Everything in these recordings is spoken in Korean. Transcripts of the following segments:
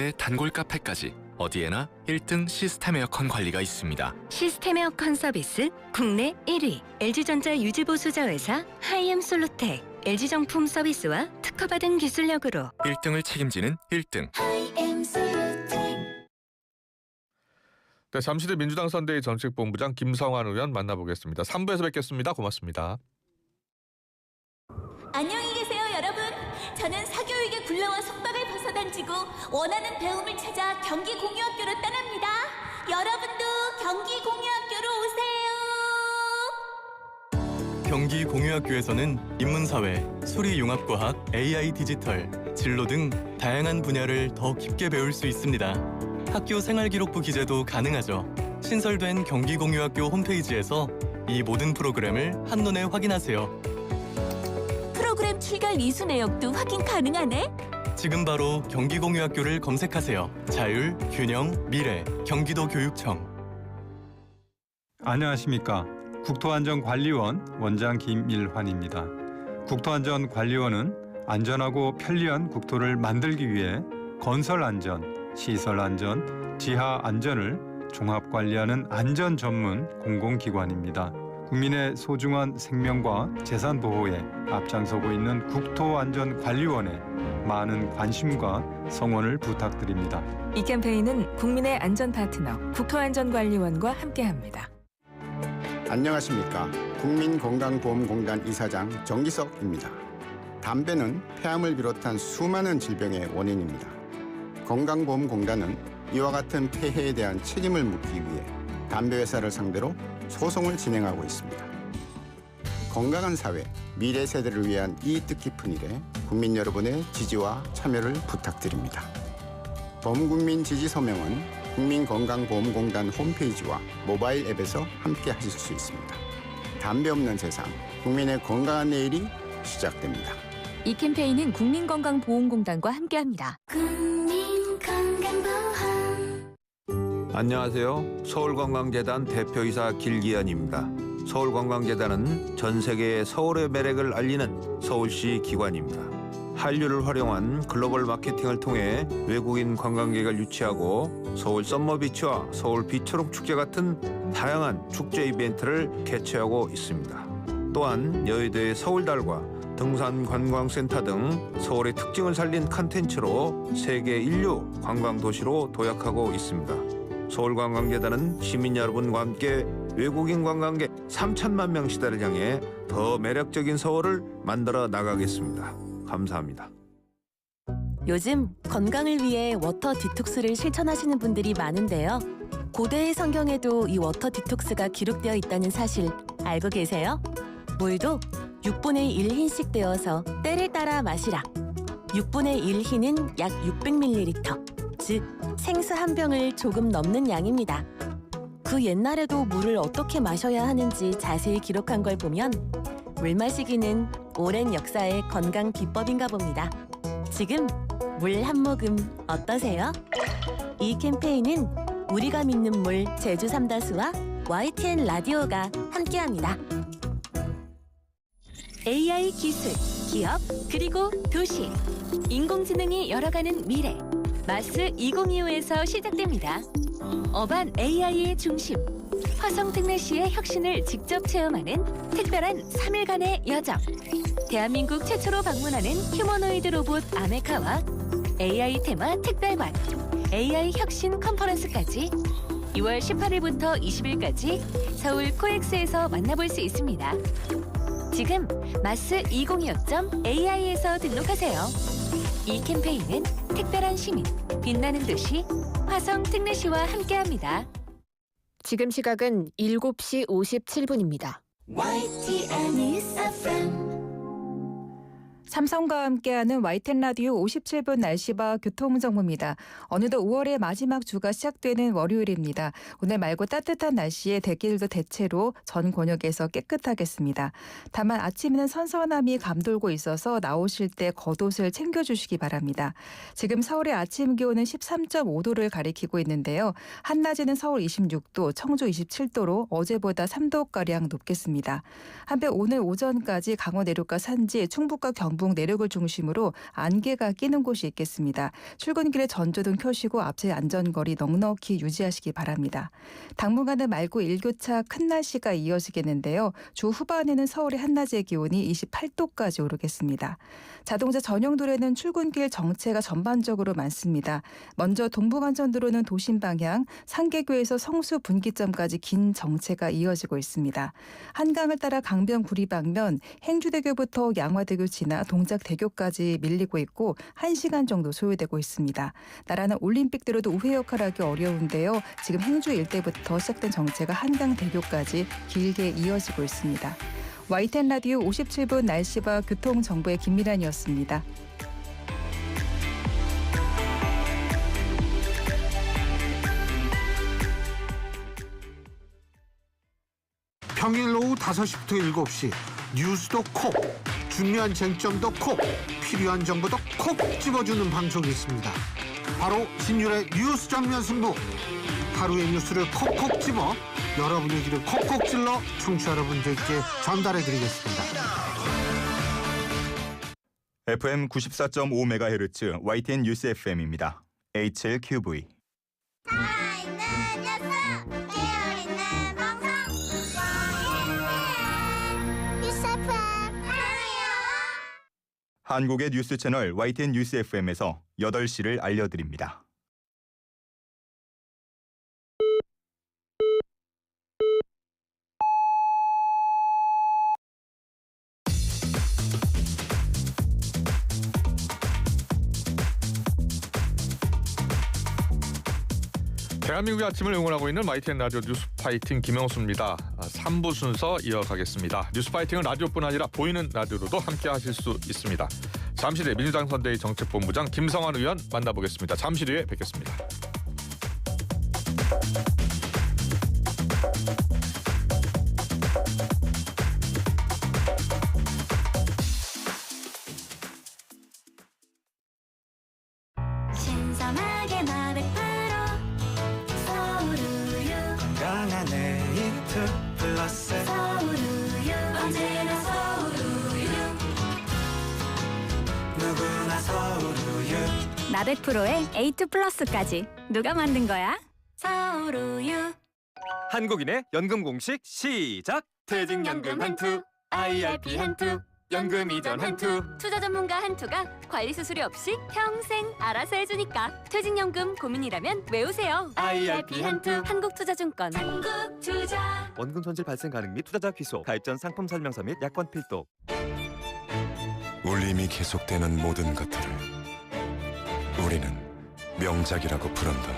카페, 단골 카페까지 어디에나 1등 시스템 에어컨 관리가 있습니다. 시스템 에어컨 서비스 국내 1위 LG전자 유지보수자 회사 하이엠솔루텍 LG정품 서비스와 특허받은 기술력으로 1등을 책임지는 1등. 네, 잠시 뒤 민주당 선대위 정책본부장 김성환 의원 만나보겠습니다. 3부에서 뵙겠습니다. 고맙습니다. 안녕히 계세요, 여러분. 저는 사교육에 굴러와 속박을 벗어던지고 원하는 배움을 찾아 경기공유학교로 떠납니다. 여러분도 경기공유학교로 오세요. 경기공유학교에서는 인문사회, 수리융합과학, AI 디지털, 진로 등 다양한 분야를 더 깊게 배울 수 있습니다. 학교 생활기록부 기재도 가능하죠. 신설된 경기공유학교 홈페이지에서 이 모든 프로그램을 한눈에 확인하세요. 프로그램 출결 이수 내역도 확인 가능하네. 지금 바로 경기공유학교를 검색하세요. 자율, 균형, 미래, 경기도 교육청. 안녕하십니까. 국토안전관리원 원장 김일환입니다. 국토안전관리원은 안전하고 편리한 국토를 만들기 위해 건설 안전, 시설 안전, 지하 안전을 종합 관리하는 안전 전문 공공기관입니다. 국민의 소중한 생명과 재산 보호에 앞장서고 있는 국토안전관리원에 많은 관심과 성원을 부탁드립니다. 이 캠페인은 국민의 안전 파트너 국토안전관리원과 함께합니다. 안녕하십니까. 국민건강보험공단 이사장 정기석입니다. 담배는 폐암을 비롯한 수많은 질병의 원인입니다. 건강보험공단은 이와 같은 폐해에 대한 책임을 묻기 위해 담배 회사를 상대로 소송을 진행하고 있습니다. 건강한 사회, 미래 세대를 위한 이 뜻깊은 일에 국민 여러분의 지지와 참여를 부탁드립니다. 범국민 지지 서명은 국민건강보험공단 홈페이지와 모바일 앱에서 함께 하실 수 있습니다. 담배 없는 세상, 국민의 건강한 내일이 시작됩니다. 이 캠페인은 국민건강보험공단과 함께합니다. 안녕하세요. 서울관광재단 대표이사 길기현입니다. 서울관광재단은 전 세계의 서울의 매력을 알리는 서울시 기관입니다. 한류를 활용한 글로벌 마케팅을 통해 외국인 관광객을 유치하고 서울 썸머비치와 서울 비초록 축제 같은 다양한 축제 이벤트를 개최하고 있습니다. 또한 여의도의 서울달과 등산관광센터 등 서울의 특징을 살린 콘텐츠로 세계 인류 관광도시로 도약하고 있습니다. 서울관광재단은 시민 여러분과 함께 외국인 관광객 3천만 명 시대를 향해 더 매력적인 서울을 만들어 나가겠습니다. 감사합니다. 요즘 건강을 위해 워터 디톡스를 실천하시는 분들이 많은데요. 고대의 성경에도 이 워터 디톡스가 기록되어 있다는 사실 알고 계세요? 물도 6분의 1 흰씩 되어서 때를 따라 마시라. 6분의 1 흰은 약 600ml, 즉 생수 한 병을 조금 넘는 양입니다. 그 옛날에도 물을 어떻게 마셔야 하는지 자세히 기록한 걸 보면 물 마시기는 오랜 역사의 건강 비법인가 봅니다. 지금 물 한 모금 어떠세요? 이 캠페인은 우리가 믿는 물 제주 삼다수와 YTN 라디오가 함께합니다. AI 기술, 기업, 그리고 도시, 인공지능이 열어가는 미래, 마스 2025에서 시작됩니다. 어반 AI의 중심, 화성 특례시의 혁신을 직접 체험하는 특별한 3일간의 여정. 대한민국 최초로 방문하는 휴머노이드 로봇 아메카와 AI 테마 특별관, AI 혁신 컨퍼런스까지 2월 18일부터 20일까지 서울 코엑스에서 만나볼 수 있습니다. 지금 mass2025.ai에서 등록하세요. 이 캠페인은 특별한 시민, 빛나는 도시, 화성 특례시와 함께합니다. 지금 시각은 7시 57분입니다. YTN News FM. 삼성과 함께하는 YTN 라디오 57분 날씨와 교통정보입니다. 어느덧 5월의 마지막 주가 시작되는 월요일입니다. 오늘 말고 따뜻한 날씨에 대기들도 대체로 전 권역에서 깨끗하겠습니다. 다만 아침에는 선선함이 감돌고 있어서 나오실 때 겉옷을 챙겨주시기 바랍니다. 지금 서울의 아침 기온은 13.5도를 가리키고 있는데요. 한낮에는 서울 26도, 청주 27도로 어제보다 3도가량 높겠습니다. 한편 오늘 오전까지 강원 내륙과 산지, 충북과 경북 경북 내륙을 중심으로 안개가 끼는 곳이 있겠습니다. 출근길에 전조등 켜시고 앞차 안전거리 넉넉히 유지하시기 바랍니다. 당분간은 맑고 일교차 큰 날씨가 이어지겠는데요. 주 후반에는 서울의 한낮의 기온이 28도까지 오르겠습니다. 자동차 전용 도로에는 출근길 정체가 전반적으로 많습니다. 먼저 동부간선도로는 도심 방향 상계교에서 성수 분기점까지 긴 정체가 이어지고 있습니다. 한강을 따라 강변 구리 방면 행주대교부터 양화대교 지나 동작대교까지 밀리고 있고 1시간 정도 소요되고 있습니다. 나라는 올림픽대로도 우회 역할하기 어려운데요. 지금 행주 일대부터 시작된 정체가 한강대교까지 길게 이어지고 있습니다. YTN 라디오 57분 날씨와 교통정보의 김미란이었습니다. 평일 오후 5시부터 7시 뉴스도 콕, 중요한 쟁점도 콕, 필요한 정보도 콕 집어주는 방송이 있습니다. 바로 신율의 뉴스 정면 승부. 하루의 뉴스를 콕콕 집어 여러분의 귀를 콕콕 찔러 청취자 여러분들께 전달해드리겠습니다. FM 94.5MHz YTN 뉴스 FM입니다. HLQV. 한국의 뉴스 채널 YTN 뉴스 FM에서 8시를 알려드립니다. 대한민국의 아침을 응원하고 있는 YTN 라디오 뉴스파이팅 김영수입니다. 3부 순서 이어가겠습니다. 뉴스파이팅은 라디오뿐 아니라 보이는 라디오로도 함께 하실 수 있습니다. 잠시 뒤에 민주당 선대위 정책본부장 김성환 의원 만나보겠습니다. 잠시 뒤에 뵙겠습니다. 신선하게 건강한 에이트 플러스 서울우유 언제나 서울우유 누구나 서울우유 나백 프로의 에이트 플러스까지 누가 만든 거야? 서울우유. 한국인의 연금 공식 시작. 퇴직연금 한투, IRP 한투, 연금 이전 한투. 투자 전문가 한투가 관리 수수료 없이 평생 알아서 해주니까 퇴직연금 고민이라면 외우세요. IRP 한투. 한국투자증권. 한국투자. 원금 손실 발생 가능 및 투자자 귀속, 가입 전 상품 설명서 및 약관 필독. 울림이 계속되는 모든 것들을 우리는 명작이라고 부른다.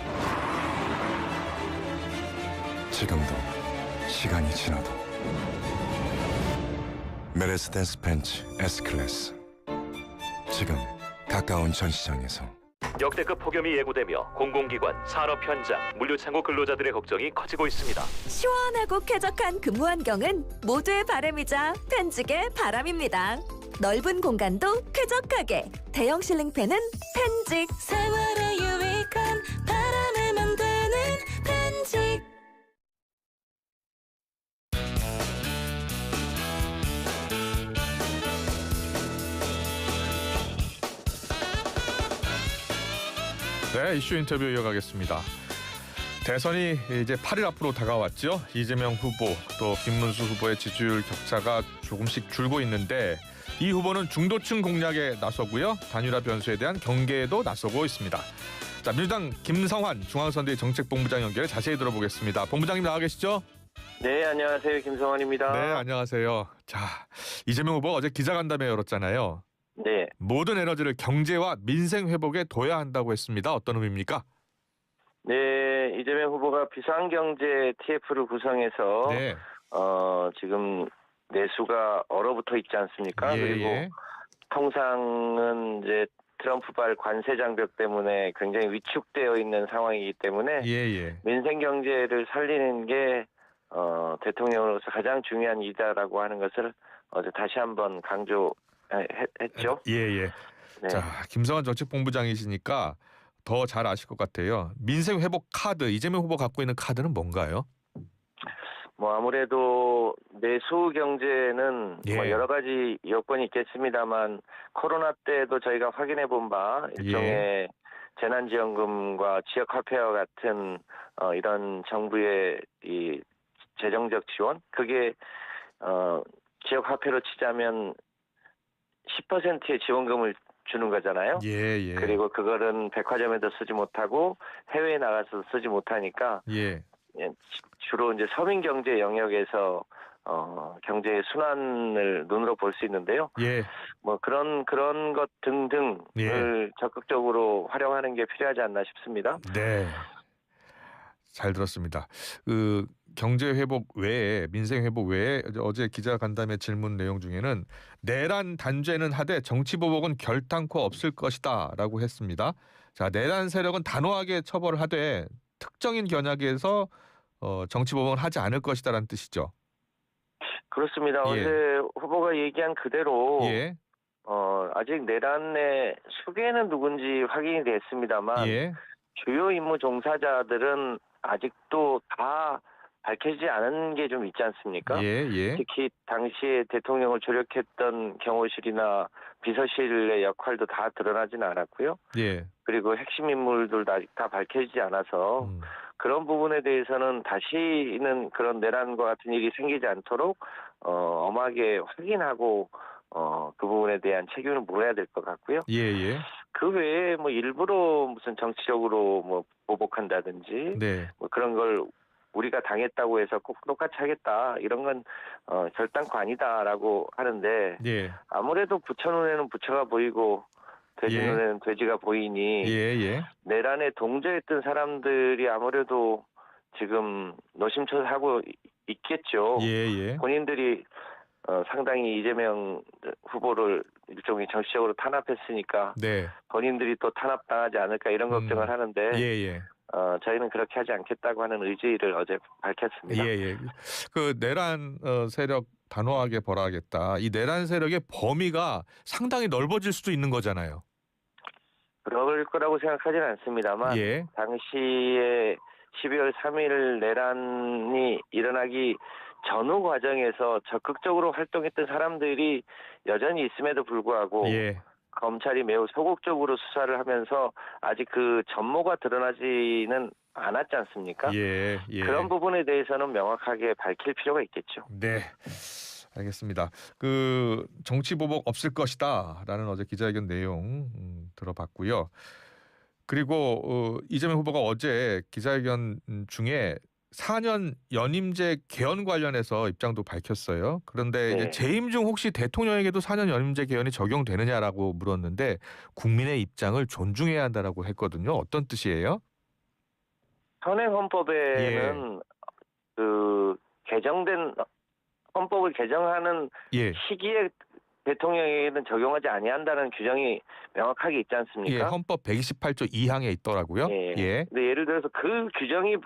지금도 시간이 지나도 메르세데스 벤츠 S클래스 지금 가까운 전시장에서. 역대급 폭염이 예고되며 공공기관, 산업 현장, 물류창고 근로자들의 걱정이 커지고 있습니다. 시원하고 쾌적한 근무 환경은 모두의 바람이자 펜직의 바람입니다. 넓은 공간도 쾌적하게 대형 실링팬은 펜직. 생활에 유익한 바람을 만드는 펜직. 네, 이슈 인터뷰 이어가겠습니다. 대선이 이제 8일 앞으로 다가왔죠. 이재명 후보 또 김문수 후보의 지지율 격차가 조금씩 줄고 있는데 이 후보는 중도층 공략에 나서고요. 단일화 변수에 대한 경계에도 나서고 있습니다. 자, 민주당 김성환 중앙선대위 정책본부장 연결해 자세히 들어보겠습니다. 본부장님 나와 계시죠? 네, 안녕하세요. 김성환입니다. 네, 안녕하세요. 자, 이재명 후보가 어제 기자간담회 열었잖아요. 네. 모든 에너지를 경제와 민생 회복에 둬야 한다고 했습니다. 어떤 의미입니까? 네, 이재명 후보가 비상경제 TF를 구성해서 네. 지금 내수가 얼어붙어 있지 않습니까? 그리고 통상은 이제 트럼프발 관세 장벽 때문에 굉장히 위축되어 있는 상황이기 때문에 민생 경제를 살리는 게 대통령으로서 가장 중요한 일이다라고 하는 것을 어제 다시 한번 강조했죠. 네. 자, 김성환 정책본부장이시니까 더 잘 아실 것 같아요. 민생 회복 카드, 이재명 후보 갖고 있는 카드는 뭔가요? 뭐 아무래도 내수 경제는 뭐 여러 가지 여건이 있겠습니다만 코로나 때도 저희가 확인해 본 바 일종의 재난지원금과 지역화폐와 같은 이런 정부의 이 재정적 지원 그게 지역화폐로 치자면 10%의 지원금을 주는 거잖아요. 그리고 그거는 백화점에도 쓰지 못하고 해외에 나가서 쓰지 못하니까 주로 이제 서민 경제 영역에서 경제의 순환을 눈으로 볼 수 있는데요. 뭐 그런 것 등등을 적극적으로 활용하는 게 필요하지 않나 싶습니다. 네. 잘 들었습니다. 그 경제 회복 외에 민생 회복 외에 어제 기자간담회 질문 내용 중에는 내란 단죄는 하되 정치 보복은 결단코 없을 것이다라고 했습니다. 자, 내란 세력은 단호하게 처벌하되 특정인 겨냥해서 정치 보복은 하지 않을 것이다라는 뜻이죠. 그렇습니다. 어제 후보가 얘기한 그대로 아직 내란의 수괴는 누군지 확인이 됐습니다만 주요 임무 종사자들은 아직도 다 밝혀지지 않은 게 좀 있지 않습니까? 특히 당시에 대통령을 조력했던 경호실이나 비서실의 역할도 다 드러나지는 않았고요. 그리고 핵심 인물들도 아직 다 밝혀지지 않아서 그런 부분에 대해서는 다시는 그런 내란과 같은 일이 생기지 않도록 엄하게 확인하고 그 부분에 대한 책임을 물어야 될 것 같고요. 그 외에 뭐 일부러 무슨 정치적으로 뭐 보복한다든지 뭐 그런 걸 우리가 당했다고 해서 꼭 똑같이 하겠다 이런 건 결단코 아니다라고 하는데 아무래도 부처 눈에는 부처가 보이고 돼지 눈에는 돼지가 보이니 내란에 동조했던 사람들이 아무래도 지금 노심초사하고 있겠죠. 본인들이 상당히 이재명 후보를 일종의 정치적으로 탄압했으니까 본인들이 또 탄압당하지 않을까 이런 걱정을 하는데 저희는 그렇게 하지 않겠다고 하는 의지를 어제 밝혔습니다. 그 내란 세력 단호하게 벌하겠다. 이 내란 세력의 범위가 상당히 넓어질 수도 있는 거잖아요. 그럴 거라고 생각하지는 않습니다만 당시에 12월 3일 내란이 일어나기 전후 과정에서 적극적으로 활동했던 사람들이 여전히 있음에도 불구하고 검찰이 매우 소극적으로 수사를 하면서 아직 그 전모가 드러나지는 않았지 않습니까? 그런 부분에 대해서는 명확하게 밝힐 필요가 있겠죠. 네. 알겠습니다. 그 정치 보복 없을 것이다라는 어제 기자회견 내용 들어봤고요. 그리고 이재명 후보가 어제 기자회견 중에 4년 연임제 개헌 관련해서 입장도 밝혔어요. 그런데 이제 재임 중 혹시 대통령에게도 4년 연임제 개헌이 적용되느냐라고 물었는데 국민의 입장을 존중해야 한다라고 했거든요. 어떤 뜻이에요? 현행 헌법에는 그 개정된 헌법을 개정하는 시기에 대통령에게는 적용하지 아니한다는 규정이 명확하게 있지 않습니까? 헌법 128조 2항에 있더라고요. 근데 예를 들어서 그 규정이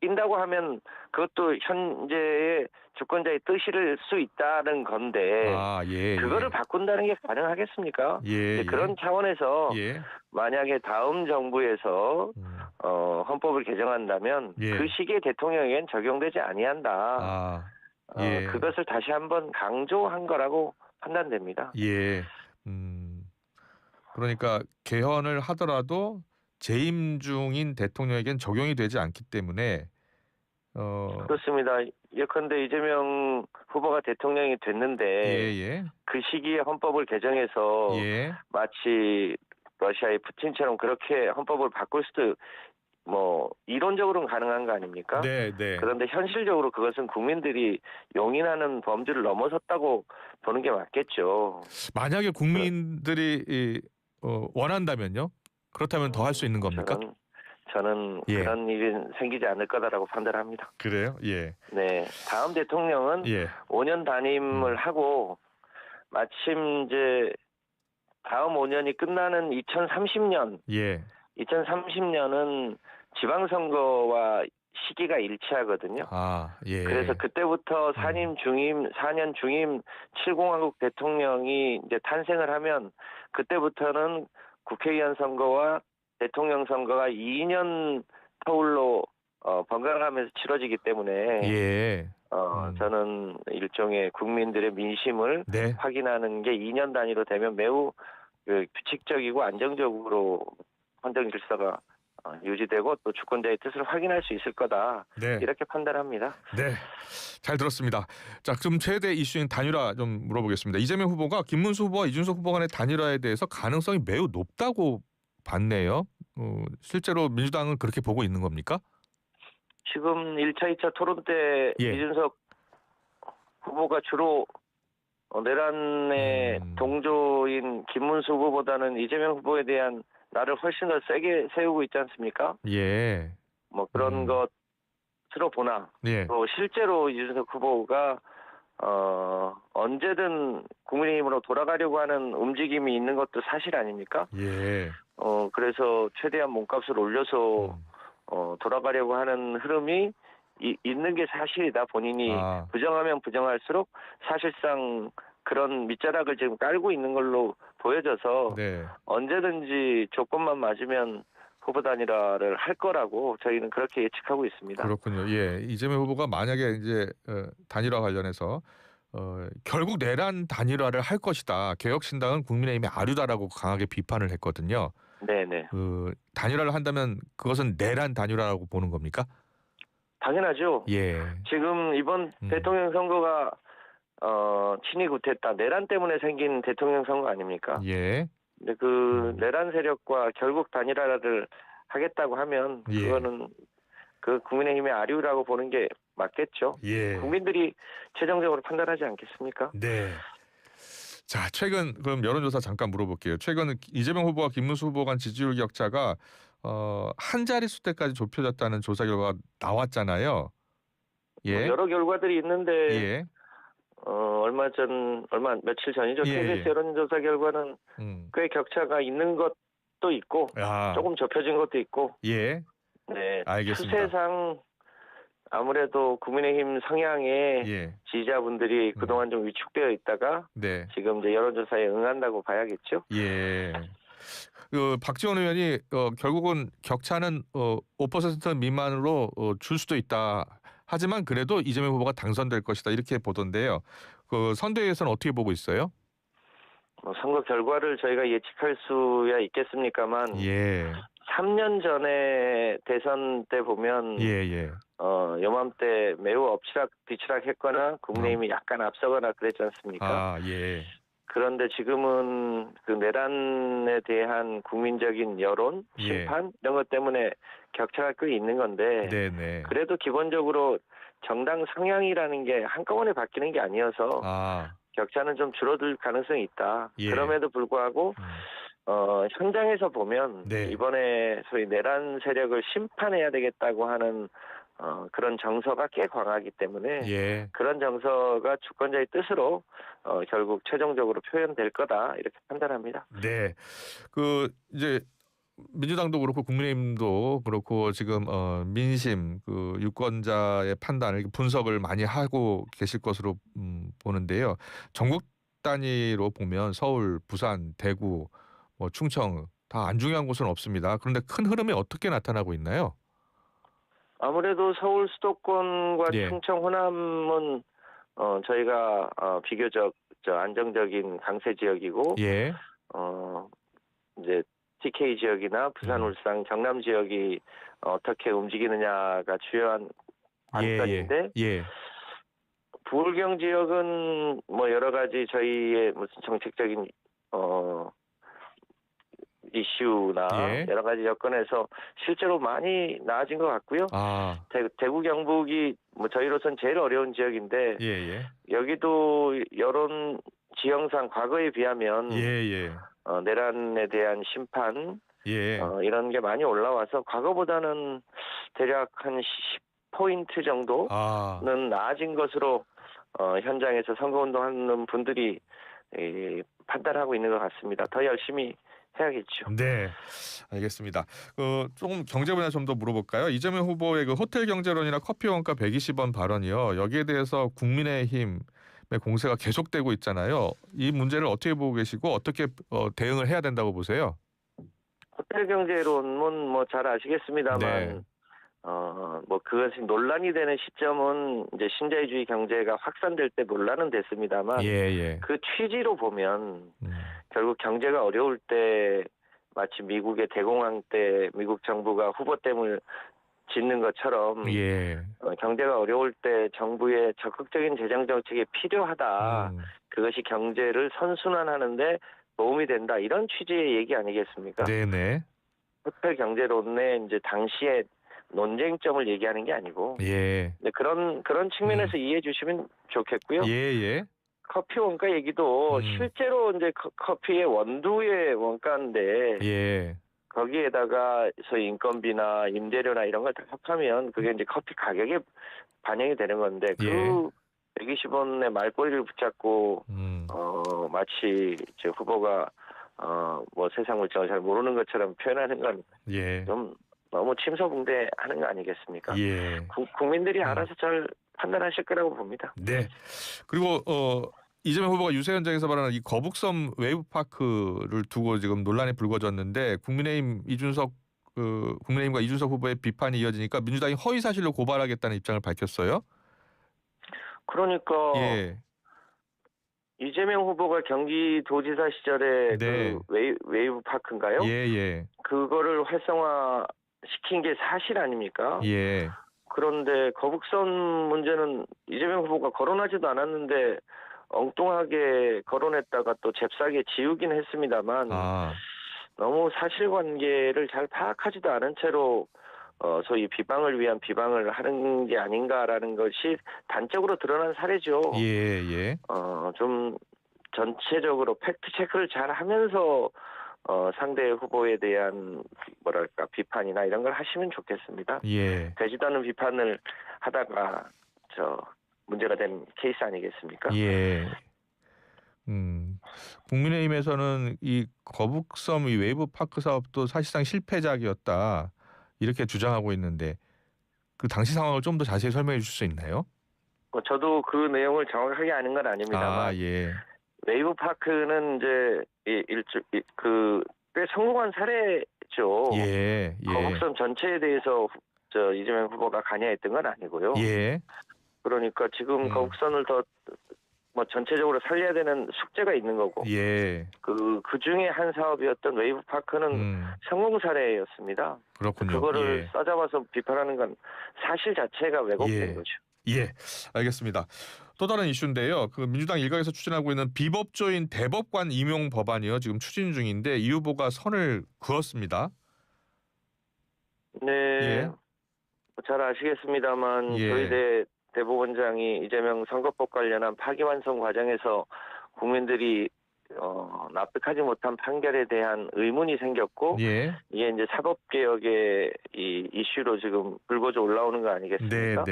바뀐다고 하면 그것도 현재의 주권자의 뜻일 수 있다는 건데 그거를 바꾼다는 게 가능하겠습니까? 그런 차원에서 만약에 다음 정부에서 헌법을 개정한다면 그 시기에 대통령에겐 적용되지 아니한다. 그것을 다시 한번 강조한 거라고 판단됩니다. 그러니까 개헌을 하더라도 재임 중인 대통령에겐 적용이 되지 않기 때문에 그렇습니다. 예컨대 이재명 후보가 대통령이 됐는데 그 시기에 헌법을 개정해서 마치 러시아의 푸틴처럼 그렇게 헌법을 바꿀 수도 뭐 이론적으로는 가능한 거 아닙니까? 그런데 현실적으로 그것은 국민들이 용인하는 범주를 넘어섰다고 보는 게 맞겠죠. 만약에 국민들이 원한다면요? 그렇다면 더 할 수 있는 겁니까? 저는 그런 일이 생기지 않을 거다라고 판단합니다. 그래요? 네, 다음 대통령은 5년 단임을 하고 마침 이제 다음 5년이 끝나는 2030년 2030년은 지방선거와 시기가 일치하거든요. 그래서 그때부터 4년 중임 7공화국 대통령이 이제 탄생을 하면 그때부터는 국회의원 선거와 대통령 선거가 2년 터울로 번갈아가면서 치러지기 때문에 예. 저는 일종의 국민들의 민심을 네. 확인하는 게 2년 단위로 되면 매우 규칙적이고 안정적으로 헌정 질서가 유지되고 또 주권자의 뜻을 확인할 수 있을 거다. 네. 이렇게 판단합니다. 네, 잘 들었습니다. 자, 그럼 최대 이슈인 단일화 좀 물어보겠습니다. 이재명 후보가 김문수 후보와 이준석 후보 간의 단일화에 대해서 가능성이 매우 높다고 봤네요. 실제로 민주당은 그렇게 보고 있는 겁니까? 지금 1차, 2차 토론 때 이준석 후보가 주로 내란의 동조인 김문수 후보보다는 이재명 후보에 대한 나를 훨씬 더 세게 세우고 있지 않습니까? 예. 뭐 그런 것으로 보나. 예. 또 실제로 이준석 후보가 언제든 국민의힘으로 돌아가려고 하는 움직임이 있는 것도 사실 아닙니까? 예. 그래서 최대한 몸값을 올려서 돌아가려고 하는 흐름이 있는 게 사실이다. 본인이 부정하면 부정할수록 사실상 그런 밑자락을 지금 깔고 있는 걸로 보여져서 언제든지 조건만 맞으면 후보 단일화를 할 거라고 저희는 그렇게 예측하고 있습니다. 그렇군요. 예, 이재명 후보가 만약에 이제 단일화 관련해서 결국 내란 단일화를 할 것이다. 개혁신당은 국민의힘의 아류다라고 강하게 비판을 했거든요. 네네. 단일화를 한다면 그것은 내란 단일화라고 보는 겁니까? 당연하죠. 예. 지금 이번 대통령 선거가 친이 구태타 내란 때문에 생긴 대통령 선거 아닙니까? 예. 근데 그 내란 세력과 결국 단일화를 하겠다고 하면 그거는 그 국민의힘의 아류라고 보는 게 맞겠죠. 예. 국민들이 최종적으로 판단하지 않겠습니까? 네. 자, 최근 그럼 여론조사 잠깐 물어볼게요. 최근 이재명 후보와 김문수 후보 간 지지율 격차가 한 자릿수대까지 좁혀졌다는 조사 결과가 나왔잖아요. 예. 여러 결과들이 있는데 예. 며칠 전이죠. KBS 여론조사 결과는 꽤 격차가 있는 것도 있고 조금 좁혀진 것도 있고. 예. 네. 알겠습니다. 추세상 아무래도 국민의힘 성향의 지지자분들이 그동안 좀 위축되어 있다가 지금 이제 여론조사에 응한다고 봐야겠죠. 예. 박지원 의원이 결국은 격차는 5% 미만으로 줄 수도 있다. 하지만 그래도 이재명 후보가 당선될 것이다 이렇게 보던데요. 그 선대위에서는 어떻게 보고 있어요? 선거 결과를 저희가 예측할 수야 있겠습니까만 3년 전에 대선 때 보면 요맘때 매우 엎치락뒤치락했거나 국민의힘이 약간 앞서거나 그랬지 않습니까? 그런데 지금은 그 내란에 대한 국민적인 여론, 심판 이런 것 때문에 격차가 꽤 있는 건데 그래도 기본적으로 정당 성향이라는 게 한꺼번에 바뀌는 게 아니어서 격차는 좀 줄어들 가능성이 있다. 그럼에도 불구하고 현장에서 보면 이번에 소위 내란 세력을 심판해야 되겠다고 하는 그런 정서가 꽤 강하기 때문에 그런 정서가 주권자의 뜻으로 결국 최종적으로 표현될 거다 이렇게 판단합니다. 네, 그 이제 민주당도 그렇고 국민의힘도 그렇고 지금 민심 그 유권자의 판단을 분석을 많이 하고 계실 것으로 보는데요. 전국 단위로 보면 서울, 부산, 대구, 충청 다 안 중요한 곳은 없습니다. 그런데 큰 흐름이 어떻게 나타나고 있나요? 아무래도 서울 수도권과 충청 호남은 저희가 비교적 안정적인 강세 지역이고 이제 TK 지역이나 부산, 울산, 경남 지역이 어떻게 움직이느냐가 주요한 관건인데 부울경 지역은 뭐 여러 가지 저희의 무슨 정책적인 이슈나 여러 가지 여건에서 실제로 많이 나아진 것 같고요. 대구 경북이 뭐 저희로선 제일 어려운 지역인데 여기도 여론 지형상 과거에 비하면 내란에 대한 심판 이런 게 많이 올라와서 과거보다는 대략 한 10포인트 정도는 나아진 것으로 현장에서 선거운동하는 분들이 판단하고 있는 것 같습니다. 더 열심히 해야겠죠. 네, 알겠습니다. 조금 경제 분야 좀 더 물어볼까요? 이재명 후보의 그 호텔 경제론이나 커피 원가 120원 발언이요. 여기에 대해서 국민의힘의 공세가 계속되고 있잖아요. 이 문제를 어떻게 보고 계시고 어떻게 대응을 해야 된다고 보세요? 호텔 경제론은 뭐 잘 아시겠습니다만 뭐 그것이 논란이 되는 시점은 이제 신자유주의 경제가 확산될 때 논란은 됐습니다만 예. 그 취지로 보면 결국 경제가 어려울 때 마치 미국의 대공황 때 미국 정부가 후보댐을 짓는 것처럼 예. 경제가 어려울 때 정부의 적극적인 재정 정책이 필요하다. 그것이 경제를 선순환하는데 도움이 된다. 이런 취지의 얘기 아니겠습니까? 네네. 흑백 경제론의 이제 당시의 논쟁점을 얘기하는 게 아니고 예. 네, 그런 측면에서 이해해 주시면 좋겠고요. 예. 커피 원가 얘기도 실제로 이제 커피의 원두의 원가인데 예. 거기에다가 소위 인건비나 임대료나 이런 걸 다 합하면 그게 이제 커피 가격에 반영이 되는 건데 그 120원의 말꼬리를 붙잡고 마치 제 후보가 뭐 세상 물정을 잘 모르는 것처럼 표현하는 건 좀 너무 침소봉대하는 거 아니겠습니까? 예. 국민들이 알아서 잘 판단하실 거라고 봅니다. 네. 그리고 이재명 후보가 유세 현장에서 말하는 이 거북섬 웨이브파크를 두고 지금 논란이 불거졌는데 국민의힘과 이준석 후보의 비판이 이어지니까 민주당이 허위 사실로 고발하겠다는 입장을 밝혔어요. 그러니까 이재명 후보가 경기도지사 시절에 그 웨이브파크인가요? 예. 그거를 활성화 시킨 게 사실 아닙니까? 예. 그런데 거북선 문제는 이재명 후보가 거론하지도 않았는데 엉뚱하게 거론했다가 또 잽싸게 지우긴 했습니다만 너무 사실관계를 잘 파악하지도 않은 채로 소위 비방을 위한 비방을 하는 게 아닌가라는 것이 단적으로 드러난 사례죠. 예. 좀 전체적으로 팩트 체크를 잘 하면서 상대 후보에 대한 뭐랄까 비판이나 이런 걸 하시면 좋겠습니다. 예. 되지도 않은 비판을 하다가 문제가 된 케이스 아니겠습니까? 예. 국민의힘에서는 이 거북섬 이 웨이브파크 사업도 사실상 실패작이었다 이렇게 주장하고 있는데 그 당시 상황을 좀 더 자세히 설명해 주실 수 있나요? 저도 그 내용을 정확하게 아는 건 아닙니다만 웨이브파크는 이제 꽤 성공한 사례죠. 예. 거북섬 전체에 대해서 이재명 후보가 관여했던 건 아니고요. 예. 그러니까 지금 거북선을 더 전체적으로 살려야 되는 숙제가 있는 거고. 예. 그 중에 한 사업이었던 웨이브파크는 성공 사례였습니다. 그렇군요. 그거를 싸잡아서 비판하는 건 사실 자체가 왜곡된 거죠. 예, 알겠습니다. 또 다른 이슈인데요. 그 민주당 일각에서 추진하고 있는 비법조인 대법관 임용 법안이요. 지금 추진 중인데 이 후보가 선을 그었습니다. 네. 잘 아시겠습니다만 조희대 대법원장이 이재명 선거법 관련한 파기환송 과정에서 국민들이 납득하지 못한 판결에 대한 의문이 생겼고 이게 이제 사법개혁의 이 이슈로 지금 불거져 올라오는 거 아니겠습니까?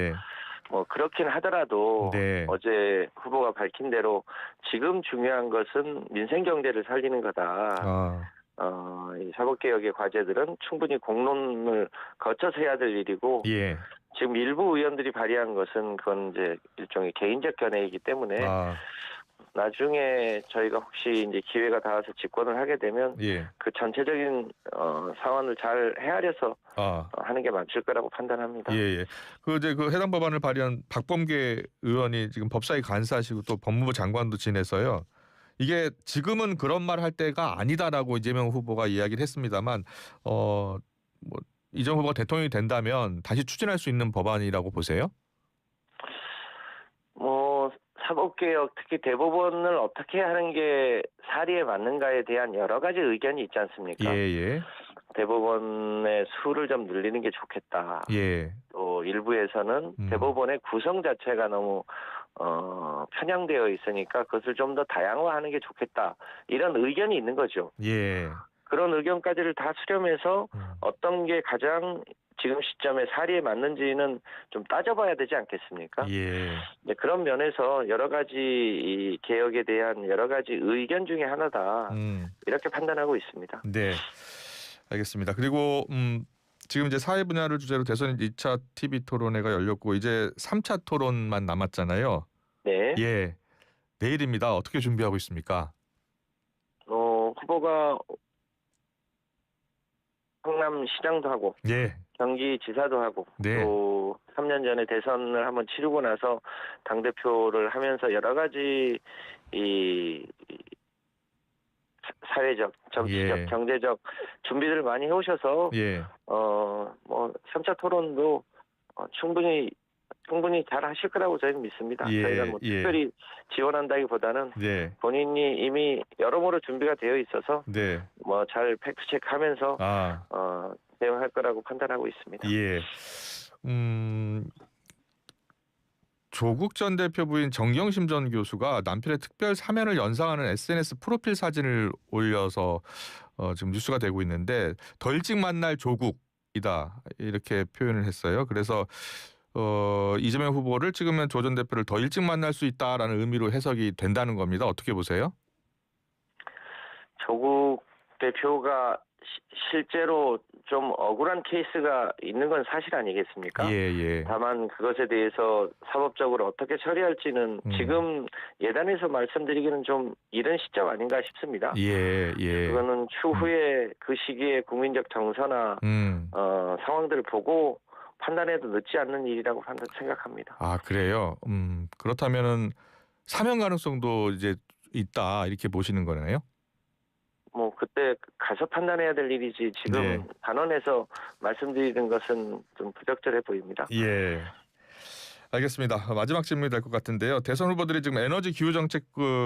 뭐 그렇긴 하더라도 어제 후보가 밝힌 대로 지금 중요한 것은 민생 경제를 살리는 거다. 이 사법개혁의 과제들은 충분히 공론을 거쳐서 해야 될 일이고 지금 일부 의원들이 발의한 것은 그건 이제 일종의 개인적 견해이기 때문에 나중에 저희가 혹시 이제 기회가 닿아서 집권을 하게 되면 그 전체적인 상황을 잘 헤아려서 하는 게 맞을 거라고 판단합니다. 그 해당 법안을 발의한 박범계 의원이 지금 법사위 간사시고 또 법무부 장관도 지내서요. 이게 지금은 그런 말 할 때가 아니다라고 이재명 후보가 이야기를 했습니다만 이재명 후보가 대통령이 된다면 다시 추진할 수 있는 법안이라고 보세요? 사법개혁 특히 대법원을 어떻게 하는 게 사리에 맞는가에 대한 여러 가지 의견이 있지 않습니까? 대법원의 수를 좀 늘리는 게 좋겠다. 또 일부에서는 대법원의 구성 자체가 너무 편향되어 있으니까 그것을 좀 더 다양화하는 게 좋겠다. 이런 의견이 있는 거죠. 그런 의견까지를 다 수렴해서 어떤 게 가장 지금 시점에 사리에 맞는지는 좀 따져봐야 되지 않겠습니까? 네, 그런 면에서 여러 가지 이 개혁에 대한 여러 가지 의견 중에 하나다. 이렇게 판단하고 있습니다. 네, 알겠습니다. 그리고 지금 이제 사회 분야를 주제로 대선 2차 TV 토론회가 열렸고 이제 3차 토론만 남았잖아요. 네. 내일입니다. 어떻게 준비하고 있습니까? 후보가 성남시장도 하고 경기지사도 하고 네. 또 3년 전에 대선을 한번 치르고 나서 당대표를 하면서 여러 가지 이 사회적, 정치적, 예. 경제적 준비들을 많이 해오셔서 예. 뭐 3차 토론도 충분히 잘 하실 거라고 저희는 믿습니다. 예, 저희가 뭐 예. 특별히 지원한다기보다는 네. 본인이 이미 여러모로 준비가 되어 있어서 네. 뭐 잘 팩트 체크하면서 대응할 거라고 판단하고 있습니다. 예. 조국 전 대표 부인 정경심 전 교수가 남편의 특별 사면을 연상하는 SNS 프로필 사진을 올려서 지금 뉴스가 되고 있는데 더 일찍 만날 조국이다 이렇게 표현을 했어요. 그래서 이재명 후보를 찍으면 조 전 대표를 더 일찍 만날 수 있다라는 의미로 해석이 된다는 겁니다. 어떻게 보세요? 조국 대표가 실제로 좀 억울한 케이스가 있는 건 사실 아니겠습니까? 예. 다만 그것에 대해서 사법적으로 어떻게 처리할지는 지금 예단에서 말씀드리기는 좀 이른 시점 아닌가 싶습니다. 예. 그거는 추후에 그 시기에 국민적 정서나 상황들을 보고 판단해도 늦지 않는 일이라고 생각합니다. 아, 그래요? 그렇다면은 사면 가능성도 이제 있다 이렇게 보시는 거네요? 뭐 그때 가서 판단해야 될 일이지 지금 네. 단언해서 말씀드리는 것은 좀 부적절해 보입니다. 예. 알겠습니다. 마지막 질문이 될 것 같은데요. 대선 후보들이 지금 에너지 기후 정책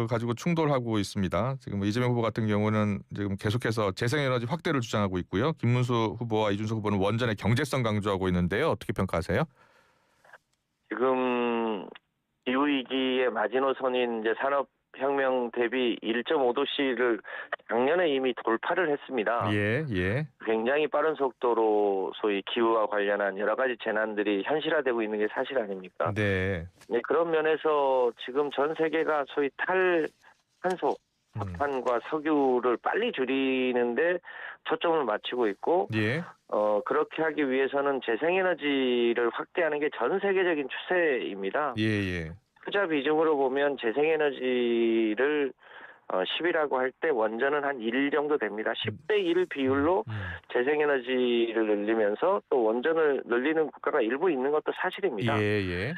가지고 충돌하고 있습니다. 지금 이재명 후보 같은 경우는 지금 계속해서 재생에너지 확대를 주장하고 있고요. 김문수 후보와 이준석 후보는 원전의 경제성 강조하고 있는데요. 어떻게 평가하세요? 지금 기후 위기의 마지노선인 이제 산업혁명 대비 1.5도씨를 작년에 이미 돌파를 했습니다. 예. 굉장히 빠른 속도로 소위 기후와 관련한 여러 가지 재난들이 현실화되고 있는 게 사실 아닙니까? 네. 그런 면에서 지금 전 세계가 소위 탈탄소, 석탄과 석유를 빨리 줄이는데 초점을 맞추고 있고 예. 그렇게 하기 위해서는 재생에너지를 확대하는 게 전 세계적인 추세입니다. 예. 투자 비중으로 보면 재생에너지를 10이라고 할 때 원전은 한 1 정도 됩니다. 10대 1 비율로 재생에너지를 늘리면서 또 원전을 늘리는 국가가 일부 있는 것도 사실입니다. 예.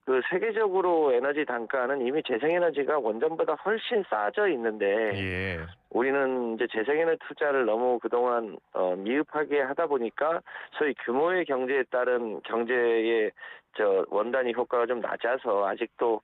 그 세계적으로 에너지 단가는 이미 재생에너지가 원전보다 훨씬 싸져 있는데 예. 우리는 이제 재생에너지 투자를 너무 그동안 미흡하게 하다 보니까 소위 규모의 경제에 따른 경제의 원단위 효과가 좀 낮아서 아직도